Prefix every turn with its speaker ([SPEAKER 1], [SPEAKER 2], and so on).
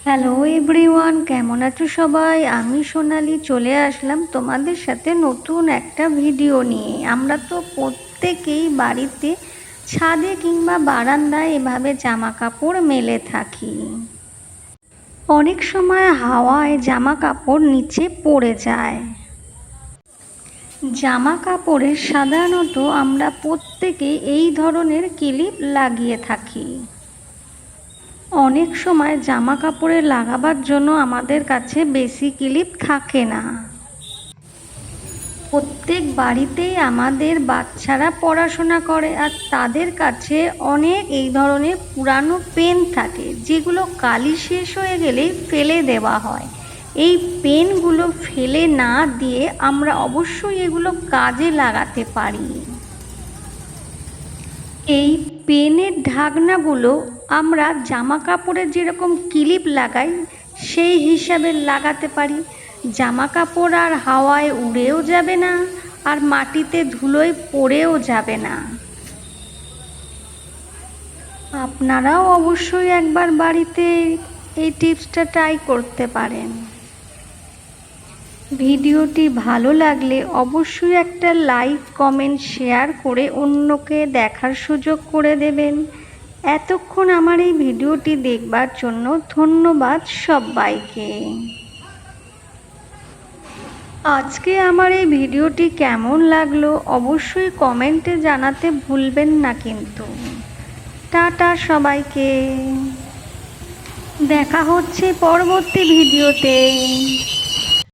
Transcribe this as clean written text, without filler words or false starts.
[SPEAKER 1] Hello everyone, কেমন আছো সবাই? আমি সোনালি চলে আসলাম তোমাদের সাথে নতুন একটা ভিডিও নিয়ে। আমরা তো প্রত্যেকেই বাড়িতে ছাদে কিংবা বারান্দায় এভাবে জামা কাপড় মেলে থাকি। অনেক সময় হাওয়ায় জামা কাপড় নিচে পড়ে যায়। জামা কাপড়ে সাধারণত আমরা প্রত্যেকেই এই ধরনের ক্লিপ লাগিয়ে থাকি। অনেক সময় জামা কাপড়ে লাগাবার জন্য আমাদের কাছে বেশি ক্লিপ থাকে না। প্রত্যেক বাড়িতেই আমাদের বাচ্চারা পড়াশোনা করে, আর তাদের কাছে অনেক এই ধরনের পুরানো পেন থাকে, যেগুলো কালি শেষ হয়ে গেলেই ফেলে দেওয়া হয়। এই পেনগুলো ফেলে না দিয়ে আমরা অবশ্যই এগুলো কাজে লাগাতে পারি। এই পেনের ঢাকনাগুলো আমরা জামা কাপড়ে যেরকম ক্লিপ লাগাই সেই হিসাবে লাগাতে পারি। জামা কাপড় আর হাওয়ায় উড়েও যাবে না, আর মাটিতে ধুলোয় পড়েও যাবে না। আপনারাও অবশ্যই একবার বাড়িতে এই টিপসটা ট্রাই করতে পারেন। ভিডিওটি ভালো লাগলে অবশ্যই একটা লাইক, কমেন্ট, শেয়ার করে অন্যকে দেখার সুযোগ করে দেবেন। এতক্ষণ আমার এই ভিডিওটি দেখবার জন্য ধন্যবাদ সবাইকে। আজকে আমার এই ভিডিওটি কেমন লাগলো অবশ্যই কমেন্টে জানাতে ভুলবেন না কিন্তু। টাটা সবাইকে, দেখা হচ্ছে পরবর্তী ভিডিওতে।